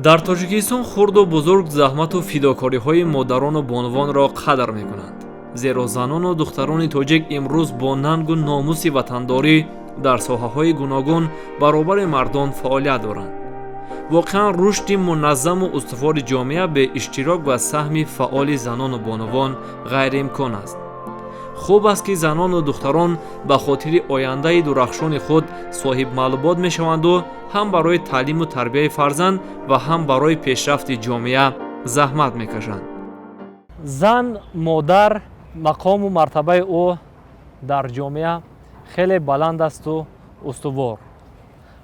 дар тоҷикистон хурду бузург заҳмату фидокориҳои модарону бонувонро қадр мекунанд, зеро занону духтарони тоҷик имрӯз бо нангу номуси ватандорӣ дар соҳаҳои гуногун баробари мардон фаъолият доранд. воқеан рушди муназзаму устувори ҷомеа бе иштирок ва саҳми фаъоли занону бонувон ғайриимкон аст. хуб аст ки занону духтарон ба хотири ояндаи дурахшони худ соҳибмаълумот мешаванду ҳам барои таълиму тарбияи фарзанд ва ҳам барои пешрафти ҷомеа заҳмат мекашанд. зан модар мақому мартабаи ӯ дар ҷомеа хеле баланд асту устувор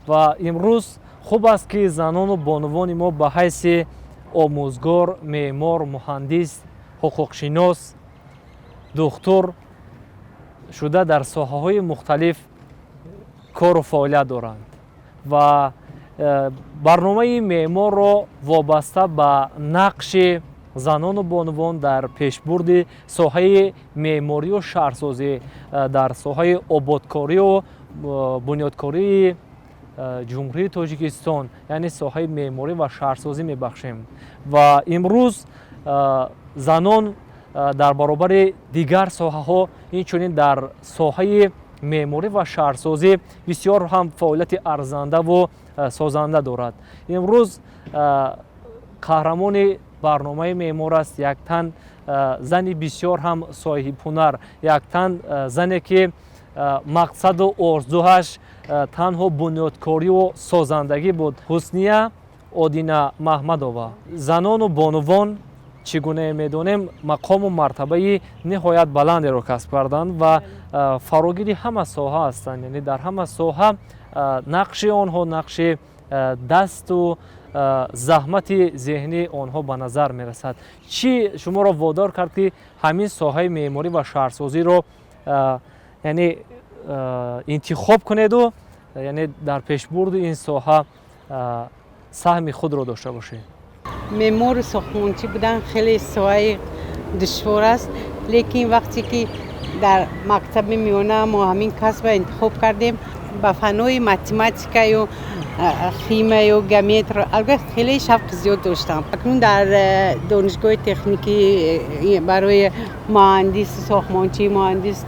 ва имрӯз хуб аст ки занону бонувони мо ба ҳайси омӯзгор, меъмор, муҳандис, ҳуқуқшинос, духтур шуда дар соҳаҳои мухталиф кору фаъолият доранд ва барномаи меъморро вобаста ба нақши занону бонувон дар пешбурди соҳаи меъморию шаҳрсозӣ, дар соҳаи ободкорию бунёдкории ҷумҳурии Тоҷикистон, яъне соҳаи меъморӣ ва шаҳрсозӣ мебахшем. Ва имрӯз занон дар баробари дигар соҳаҳо, инчунин дар соҳаи меъморӣ ва шаҳрсозӣ бисёр ҳам фаъолияти арзандаву созанда дорад. имрӯз қаҳрамони барномаи меъмор аст як тан зани бисёр ҳам соҳибҳунар, як тан зане ки мақсаду орзуаш танҳо бунёдкориву созандагӣ буд. Ҳусния Одина Маҳмадова. Занону бонувон чӣ гуна медонем мақому мартабаи ниҳоят баландеро касб карданд ва фарогири ҳама соҳа ҳастанд. Яъне дар ҳама соҳа нақши онҳо, нақши дасту заҳмати зеҳнии онҳо ба назар мерасад. чӣ шуморо водор кард ки ҳамин соҳаи меъморӣ ва шаҳрсозиро яъне интихоб кунеду яъне дар пешбурди ин соҳа саҳми худро дошта бошед? меъмору сохтмончӣ будан хеле соҳаи душвор аст, лекин вақте ки дар мактаби миёна мо ҳамин касбро интихоб кардем, ба фаннои математикаю химияю геометрия албатта хеле шавқи зиёд доштам. акнун дар донишгоҳи техникӣ барои муҳандис сохтмончӣ, муҳандис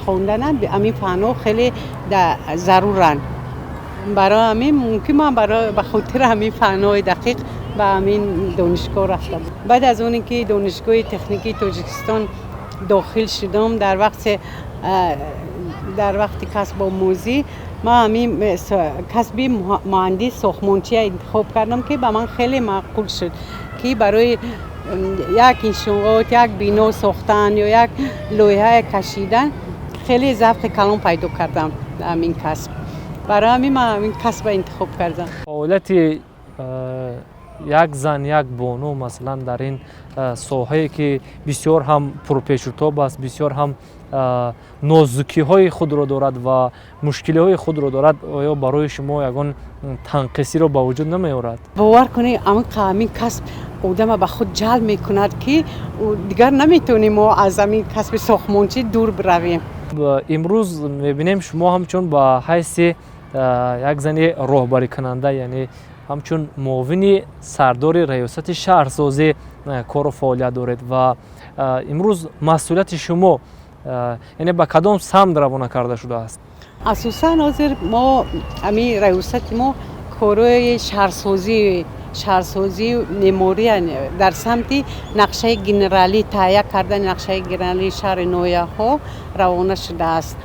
хондан ҳамин фанно хеле заруранд. барои ҳамин мумкин ман ба хотири ҳамин фаннои дақиқ ба ҳамин донишгоҳ рафтам. баъд аз оне ки донишгоҳи техникии Тоҷикистон дохил шудам, дар вақти касбомӯзӣ ман ҳамин касби муҳандис сохтмончия интихоб кардам ки ба ман хеле маъқул шуд ки барои як иншоот, як бино сохтан ё як лоиҳае кашидан хеле завқи калон пайдо кардам ҳамин касб. барои ҳамин ман ҳамин касбро интихоб кардам. фаъолияти як зан, як бону масалан дар ин соҳае ки бисёр ҳам пурпешутоб аст, бисёр ҳам нозукиҳои худро дорад ва мушкилиҳои худро дорад, оё барои шумо ягон танқисиро ба вуҷуд намеорад? бовар кунед ҳамин касб одама ба худ ҷалб мекунад ки дигар наметавонем мо аз ҳамин касби сохтмончӣ дур биравем. имрӯз мебинем шумо ҳамчун ба ҳайси як зани роҳбарикунанда, яъне ҳамчун муовини сардори раёсати шаҳрсозӣ кору фаъолият доред ва имрӯз масъулияти шумо яъне ба кадом самт равона карда шудааст? асосан ҳозир мо ҳамин раёсати мо корои шаҳрсозӣ меъморӣ дар самти нақшаи генералӣ таҳия кардани нақшаи генералии шаҳри ноҳияҳо равона шудааст.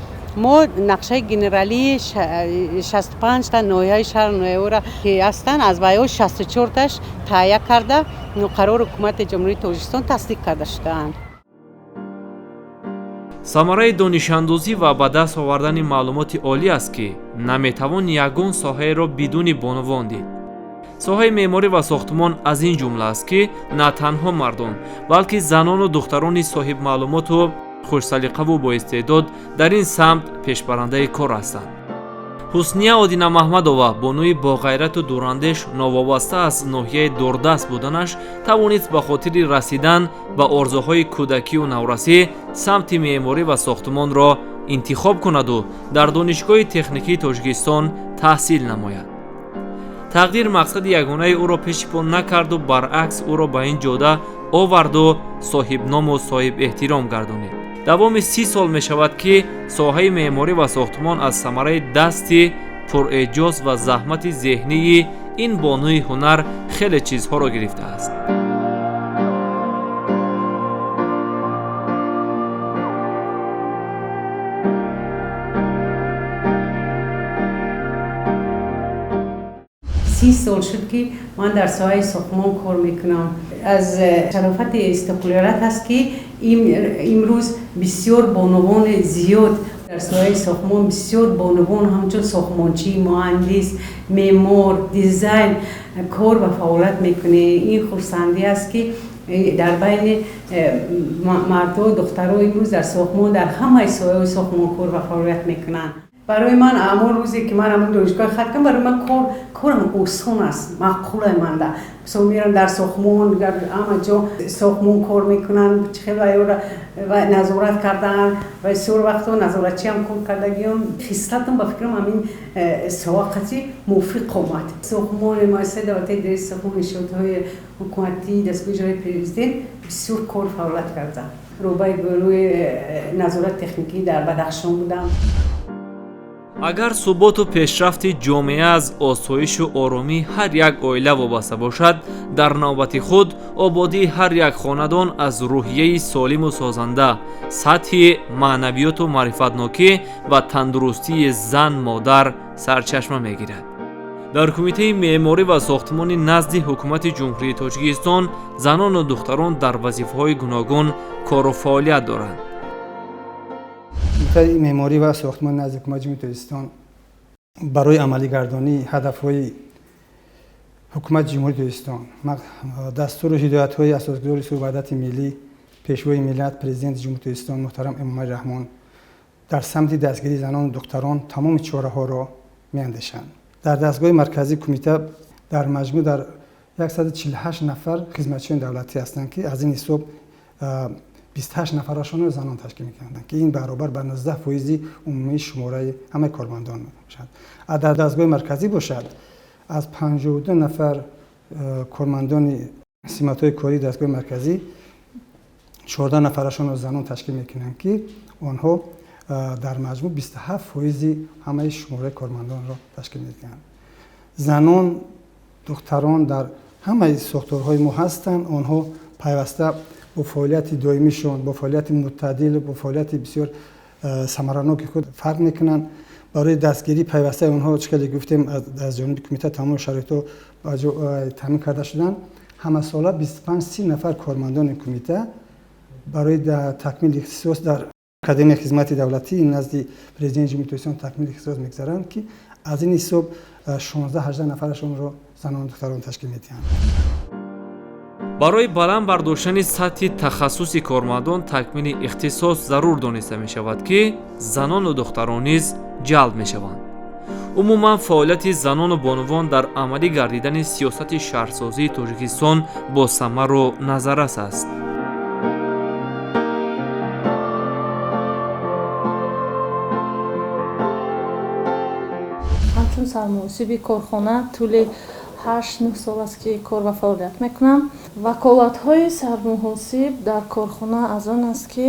мо нақшаи генералии 65 та ноҳияи шаҳри ноҳияҳоро ки ҳастанд, аз вайҳо 64 таш таҳия карда муқаррори ҳукумати ҷумҳурии Тоҷикистон тасдиқ карда шудаанд. самараи донишандозӣ ва ба даст овардани маълумоти олӣ аст ки наметавон ягон соҳаеро бидуни бонувон дид. соҳаи меъморӣ ва сохтмон аз ин ҷумла аст ки на танҳо мардон, балки занону духтарони соҳибмаълумоту хушсалиқаву боистеъдод дар ин самт пешбарандаи кор ҳастанд. ҳусния Одина Маҳмадова, бонуи боғайрату дурандеш, новобаста аз ноҳияи дордаст буданаш, тавонист ба хотири расидан ба орзуҳои кӯдакию наврасӣ самти меъморӣ ва сохтмонро интихоб кунаду дар донишгоҳи техникии Тоҷикистон таҳсил намояд. тақдир мақсади ягонаи ӯро пеши по накарду баръакс ӯро ба ин ҷода оварду соҳибному соҳибэҳтиром гардонид. давоми 30 сол мешавад ки соҳаи меъморӣ ва сохтмон аз самараи дасти пуреҷоз ва заҳмати зеҳнии ин бонуи ҳунар хеле чизҳоро гирифтааст. سی سال شد که من در ساحه ساختمان کار میکنم. از شرافت استقلالت است که امروز بسیار بانوان زیاد در ساحه ساختمان، بسیار بانوان همچون ساختمانچی، مهندس، معمار، دیزاین کار و فعالیت میکنه. این خرسندی است که در بین مرد و دخترها امروز در ساختمان در همه ساحه ساختمان کار و فعالیت میکنن. برای من اما روزی که من همون دانشگاه ختم کردم، برای من کارم آسان است، معقوله من در مثلا میرم در ساختمان، در همه جا ساختمان کار میکنن، خیلی و نظارت کردن و بسیار وقتا نظارتچی هم کار کردگیم. خصلتم با فکرم همین سواقتی موفق آمد. ساختمان مؤسسه دولتی در ساختمان نشاط‌های حکومتی دستگاه اجرایی پرزیدنت بسیار کار فعالیت کردم. روبای گروه نظارت تکنیکی در بدخشان بودم. агар суботу пешрафти ҷомеа аз осоишу оромӣ ҳар як оила вобаста бошад, дар навбати худ ободии ҳар як хонадон аз рӯҳияи солиму созанда, сатҳи маънавиёту маърифатнокӣ ва тандурустии зан модар сарчашма мегирад. дар кумитаи меъморӣ ва сохтмони назди ҳукумати ҷумҳурии Тоҷикистон занону духтарон дар вазифаҳои гуногун кору фаъолият доранд. کمیته معماری و ساختمان نزد حکومت جمهوری تاجیکستان برای عملی گردانی هدف‌های حکومت جمهوری تاجیکستان دستور و هدایت‌های اساسگذار سوی وحدت ملی پیشوای ملت پرزیدنت جمهوری تاجیکستان محترم امام رحمان در سمت دستگیری زنان و دختران تمام چاره‌ها را می‌اندیشند. در دستگاه مرکزی کمیته در مجموع در 148 نفر خدمتچیان دولتی هستند که از این حساب 28 نفرشون رو زنان تشکیل می‌کنند که این برابر به 19% عمومی شماره همه کارمندان باشد. در دستگاه مرکزی باشد از 52 نفر کارمندان سمت‌های کاری دستگاه مرکزی 14 نفرشون رو زنان تشکیل می‌کنند که آنها در مجموع 27% همه شماره کارمندان را تشکیل می‌کنند. زنان دختران در همه ساختارهای ما هستند. آنها پیوسته با فعالیت دائمیشون، با فعالیت متعدل، با فعالیت بسیار ثمره‌ناک خود فرق میکنن. برای دستگیری پیوسته اونها چقدر گفتیم از جانب کمیته تمام شرایطو تامین کرده شدن. همه ساله 25-30 نفر کارمندان کمیته برای تکمیل اختصاص در اکادمی خدمت دولتی نزد پرزیدنت جمهوری تاجیکستان تکمیل اختصاص میگذارند که از این حساب 16-18 نفرشون رو زنان و دختران تشکیل میدهند. барои баланд бардоштани сатҳи тахассуси кормандон такмили ихтисос зарур дониста мешавад ки занону духтарон низ ҷалб мешаванд. умуман фаъолияти занону бонувон дар амалӣ гардидани сиёсати шаҳрсозии Тоҷикистон бо самару назаррас аст. ҳамчун сармуносиби корхона тӯли 8-9 сол аст ки кор ва фаъолият мекунам. ваколатҳои сармуҳосиб дар корхона аз он аст ки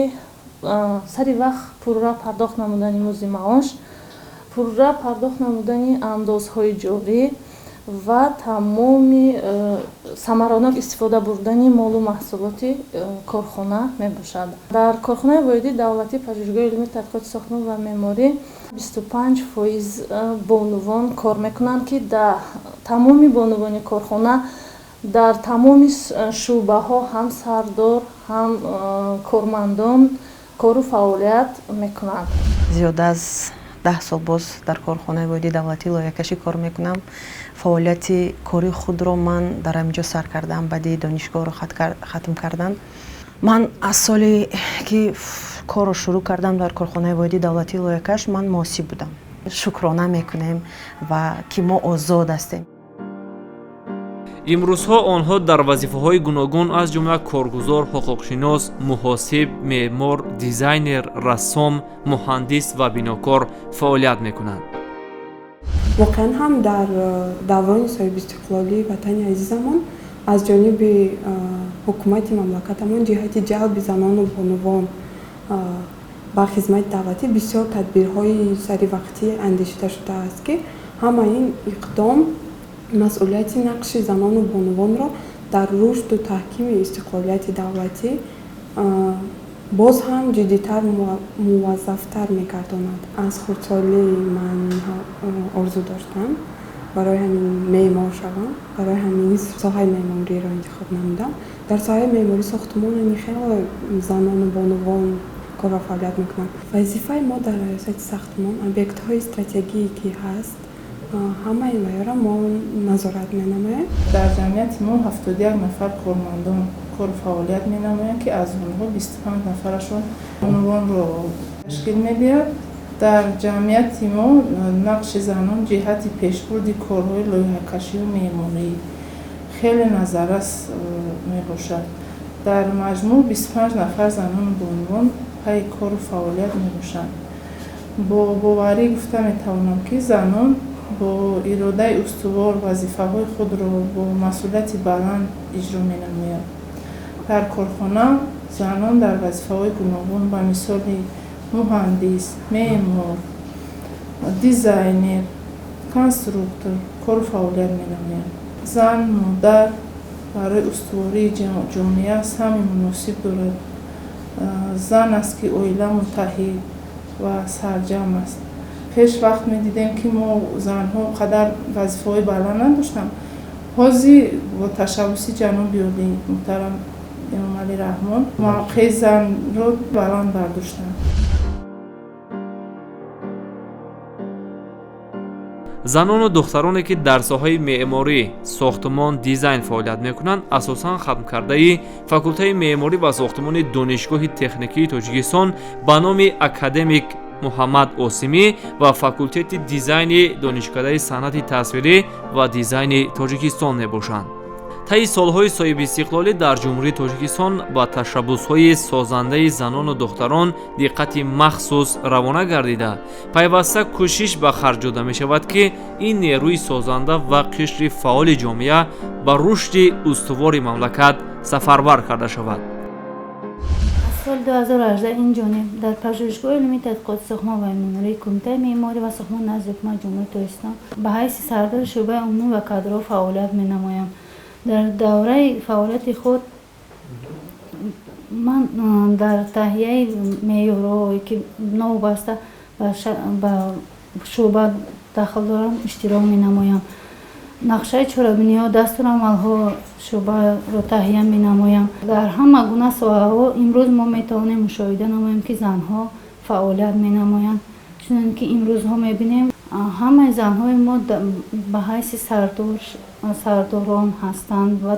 сари вақт пурра пардохт намудани музди маош, пурра пардохт намудани андозҳои ҷорӣ ва тамоми самаронок истифода бурдани молу маҳсулоти корхона мебошад. дар корхонаи воҳидии давлатӣ пажӯҳишгоҳи илмии тадқиқоти сохтмон ва меъморӣ 25% бонувон кор мекунанд ки дар тамоми бонувони корхона дар тамоми шӯъбаҳо ҳам сардор ҳам кормандон кору фаъолият мекунанд. зиёда аз 10 сол боз дар корхонаи воҳидии давлатӣ лоиҳакашӣ кор мекунам. фаъолияти кори худро ман дар ҳаминҷо сар кардам, баъди донишгоҳро хатм кардам. ман аз соле ки корро шурӯъ кардам дар корхонаи воҳидии давлатии лоиҳакаш ман муосиб будам. шукрона мекунем ва ки мо озод ҳастем. имрӯзҳо онҳо дар вазифаҳои гуногун аз ҷумла коргузор, ҳуқуқшинос, муҳосиб, меъмор, дизайнер, рассом, муҳандис ва бинокор фаъолият мекунанд. واقعا هم در دوران صاحب استقلالی وطن عزیزمون از جانب حکومت مملکتمون جهت جلب زنان و بانوان با خدمت دولتی بسیار تدبیرهای سری وقتی اندیشیده شده است که همه این اقدام مسئولیت نقش زنان و بانوان را در رشد و تحکیم استقلالیت دولتی باز هم جدیتر موظفتر میگرداند. از خردسالی من آرزو داشتم برای همین معمار شوم، برای همین ساحه معماری را انتخاب نمودم. در ساحه معماری ساختمان خیلی زنان و بانوان کار و فعالیت میکنند. وظیفه ما در ریاست ساختمان اوبیکت های استراتژیکی هست، همه این ویارا ما نظارت مینماییم. در جمعیت ما 71 نفر کارمندان کار فعالیت مینمایند که از اونها 25 نفرشون عنوان رو تشکیل میدهند. در جمعیت ما نقش زنان جهت پیشبرد کارهای لایحه‌کشی و معماری خیلی نظررس میباشد. در مجموع 25 نفر زنان به عنوان پای کار و فعالیت میباشند. با باوری گفته میتوانم که زنان با اراده استوار وظیفه‌های خود را با مسئولیت بلند اجرا می‌نمایند. در کارخانه زنان در وظیفه‌های گوناگون به مثال مهندس، معمار، دیزاینر، کنسترکتور کار فعالیت می‌نمایند. زن مادر برای استواری جامعه همین مناسب دارد. زن است که عائله متحد و سرجم است. پیش وقت می دیدیم که ما زنها قدر وظیفه‌های بلند نداشتیم. حاضی و تشبوسی جناب عالی محترم امام علی رحمان موقع زن رو بلند برداشتن. زنان و دخترانی که در ساحه معماری، ساختمان، دیزاین فعالیت میکنند اساساً ختم کرده فاکولته معماری و ساختمان دانشگاه تکنیکی تاجیکستان به نام اکادمیک محمد اوسیمی و فاکولته دیزاین دانشکده صنعت تصویری و دیزاین تاجیکستان میباشند. طی سالهای صاحب استقلالی در جمهوری تاجیکستان با تشبس‌های سازنده زنان و دختران دقت مخصوص روانه گردیده پیوسته کوشش به خرج داده می شود که این نیروی سازنده و قشر فعال جامعه به رشد استوار مملکت سفربر کرده شود. سال 2018 این جانب در پژوهشگاه علمی تحقیقات ساختمان و معماری کمیته معماری و ساختمان نزد حکومت جمهوری تاجیکستان به حیث سردار شعبه عمومی و کادرها فعالیت می‌نمایم. در دوره فعالیت خود من در تهیه معیارهایی که نوبسته به شعبه داخل دارم اشتراک می‌نمایم. نقشه چاره‌بینی‌ها، دستورالعمل‌ها شعبه را تهیه می‌نمایم. در همه گونه ساحه‌ها امروز ما می‌توانیم مشاهده نماییم که زن‌ها فعالیت می‌نمایند. چون که امروز ها می‌بینیم همه زن‌های ما به حیث سرداران هستند و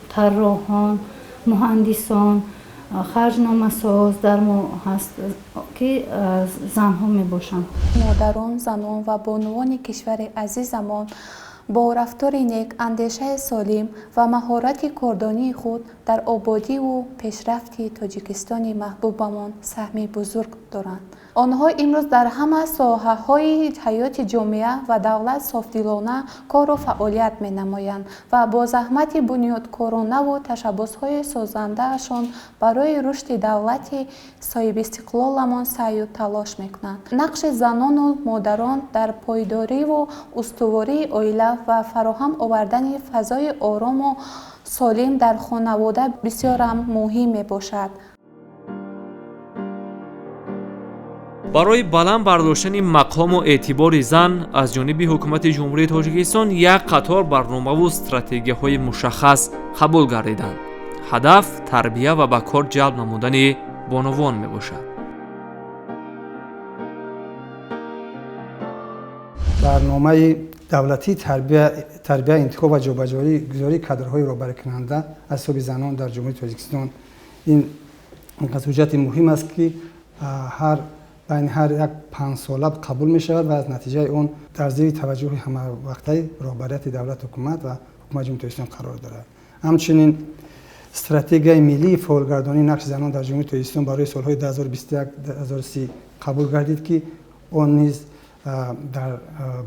طراحان، مهندسان، خرجنامه‌ساز در ما هست که زن‌ها میباشند. مادران، زنان و بانوان کشور عزیزمان با رفتار نیک، اندیشه سالم و مهارت کاردانی خود در آبادی و پیشرفت تاجیکستان محبوبمان سهمی بزرگ دارند. آنها امروز در همه ساحه‌های حیات جامعه و دولت صافدلانه کار و فعالیت می‌نمایند و با زحمت بنیادکارانه و تشبس‌های سازنده‌شان برای رشد دولت صاحب استقلالمان سعی و تلاش می‌کنند. نقش زنان و مادران در پایداری و استواری عائله و فراهم آوردن فضای آرام و سالم در خانواده بسیار مهم میباشد. برای بلند برداشتن مقام و اعتبار زن از جانب حکومت جمهوری تاجیکستان یک قطار برنامه و استراتژی‌های مشخص قبول گردیدند. هدف تربیه و به کار جلب نمودن بانوان میباشد. برنامه دولتی تربیه انتخاب و جابجایی گذاری کادرهای رهبری کننده از حساب زنان در جمهوری تاجیکستان این حجت مهم است که بین هر یک 5 ساله قبول می شود و از نتیجه اون در زیر توجه همه وقته رهبریت دولت حکومت و حکومت جمهوری تاجیکستان قرار دارد. همچنین استراتژی ملی فعالگردانی نقش زنان در جمهوری تاجیکستان برای سالهای 2021-2030 قبول گردید که آن نیز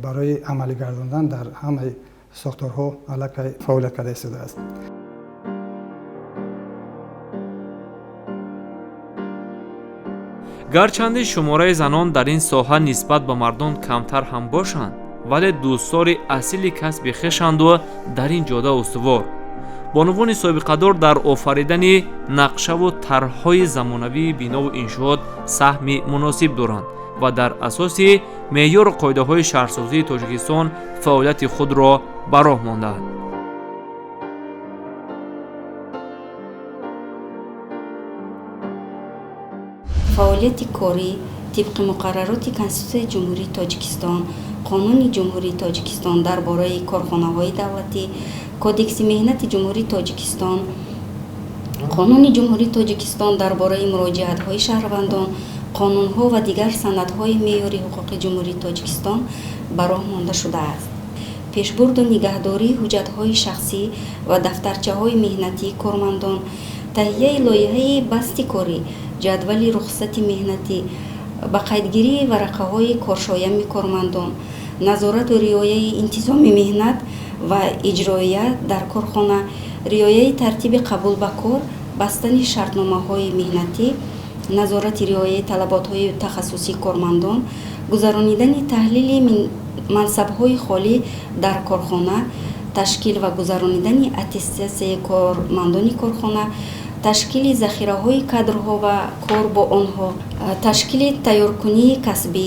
برای عملی گرداندن در همه ساختارها علاقه فعالیت کرده ایستاده است. гарчанде шумораи занон дар ин соҳа нисбат ба мардон камтар ҳам бошанд, вале дӯстдори асли касби хешанду дар ин ҷода устувор. бонувони собиқадор дар офаридани нақшаву тарҳҳои замонавии бинову иншоот саҳми муносиб доранд ва дар асоси меъёру қоидаҳои шаҳрсозии тоҷикистон фаъолияти худро ба роҳ мондаанд. фаъолияти корӣ тибқи муқаррароти Конститутсияи Ҷумҳурии Тоҷикистон, Қонуни Ҷумҳурии Тоҷикистон дар бораи корхонаҳои давлатӣ, Кодекси меҳнати Ҷумҳурии Тоҷикистон, Қонуни Ҷумҳурии Тоҷикистон дар бораи муроҷиатҳои шаҳрвандон, қонунҳо ва дигар санадҳои меъёри ҳуқуқи Ҷумҳурии Тоҷикистон ба роҳ монда шудааст. пешбурду нигаҳдории ҳуҷҷатҳои шахсӣ ва дафтарчаҳои меҳнатии кормандон, таҳияи лоиҳаи басти корӣ, ҷадвали рухсати меҳнатӣ, ба қайдгирии варақаҳои коршоями кормандон, назорату риояи интизоми меҳнат ва иҷроия дар корхона, риояи тартиби қабул ба кор, бастани шартномаҳои меҳнатӣ, назорати риояи талаботҳои тахассусии кормандон, гузаронидани таҳлили мансабҳои холӣ дар корхона, ташкил ва гузаронидани аттестатсияи кормандони корхона, ташкили захираҳои кадрҳо ва кор бо онҳо, ташкили тайёркунии касбӣ,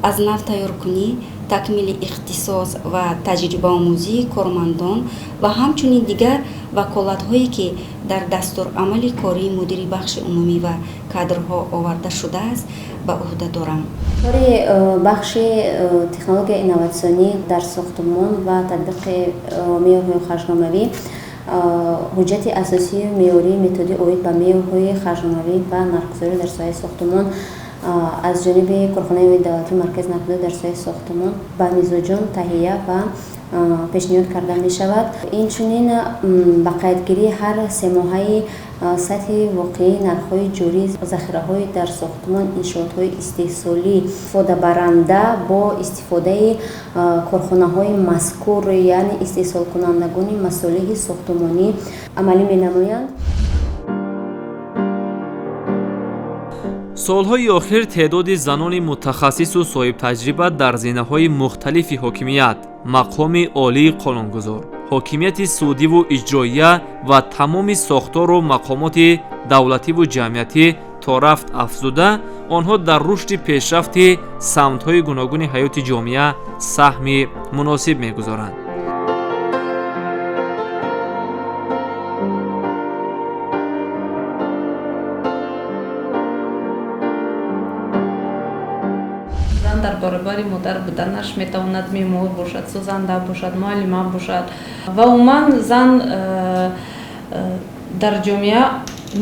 аз нав тайёркунӣ, такмили ихтисос ва таҷрибаомӯзии кормандон ва ҳамчунин дигар ваколатҳое ки дар дастурамали кории мудири бахши умумӣ ва кадрҳо оварда шудааст ба уҳда дорам. кори бахши технологияи инноватсионӣ дар сохтмон ва татбиқи меъёрҳои харҷномавӣ, ҳуҷҷати асосии меъёрии методи оид ба меъёрҳои харҷномавӣ ва нархгузорӣ дар соҳаи сохтмон аз ҷониби корхонаи давлатии маркази нақдиёт дар соҳаи сохтмон ба мизоҷон таҳия ва пешниҳод карда мешавад. инчунин ба қайдгирии ҳар се моҳаи сатҳи воқеии нархҳои ҷорӣ, захираҳои дар сохтмон, иншоотҳои истеҳсолӣ истифодабаранда бо истифодаи корхонаҳои мазкур, яъне истеҳсолкунандагони масолиҳи сохтмонӣ амалӣ менамоянд. солҳои охир теъдоди занони мутахассису соҳибтаҷриба дар зинаҳои мухталифи ҳокимият, мақоми олии қонунгузор, ҳокимияти судиву иҷроия ва тамоми сохтору мақомоти давлативу ҷамъиятӣ то рафт афзуда, онҳо дар рушди пешрафти самтҳои гуногуни ҳаёти ҷомеа саҳми муносиб мегузоранд. дар баробари модар буданаш метавонад меъмор бошад, созанда бошад, муаллима бошад ва умуман зан дар ҷомеа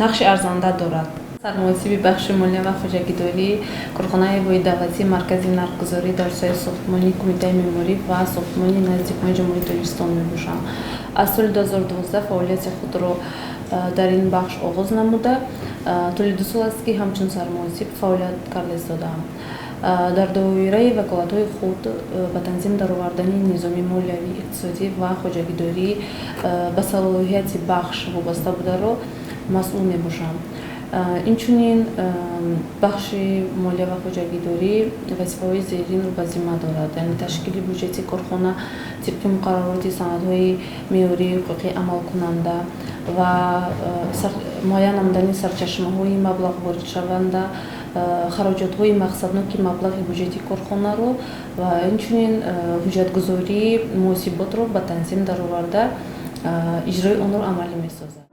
нақши арзанда дорад. сармуносиби бахши молия ва хоҷагидорӣ корхонаи ҳавои давлатии маркази нархгузорӣ дар соҳаи сохтмонӣ, кумитаи меъморӣ ва сохтмони назди ҳукумати ҷумҳурии Тоҷикистон мебошам. аз соли 2012 фаъолияти худро дар ин бахш оғоз намуда, толи 2 сол аст ки ҳамчун сармуносиб фаъолият карда истодаам. дар доираи ваколатҳои худ ба танзим даровардани низоми молиявӣ, иқтисодӣ ва хоҷагидорӣ ба салоҳияти бахш вобаста бударо масъул мебошам. инчунин бахши молия ва хоҷагидорӣ вазифаҳои зеринро ба зимма дорад, яъне ташкили бюҷети корхона тибқи муқаррароти санадҳои меъёрии ҳуқуқи амалкунанда ва муайян намудани сарчашмаҳои маблағворидшаванда, хароҷотҳои мақсадноки маблағи бюҷети корхонаро ва инчунин ҳуҷҷатгузории муносиботро ба танзим дароварда иҷрои онро амалӣ месозад.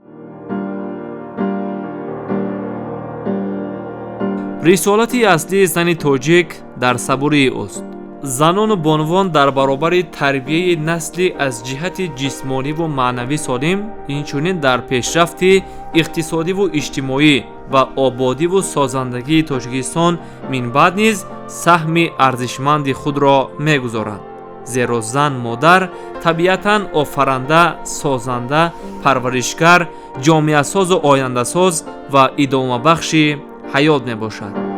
рисолати аслии зани тоҷик дар сабурии уст. занону бонувон дар баробари тарбияи насли аз ҷиҳати ҷисмониву маънавӣ солим, инчунин дар пешрафти иқтисодиву иҷтимоӣ ва ободиву созандагии Тоҷикистон минбаъд низ саҳми арзишманди худро мегузоранд. зеро зан модар табиатан офаранда, созанда, парваришгар, ҷомеасозу ояндасоз ва идомабахши ҳаёт мебошад.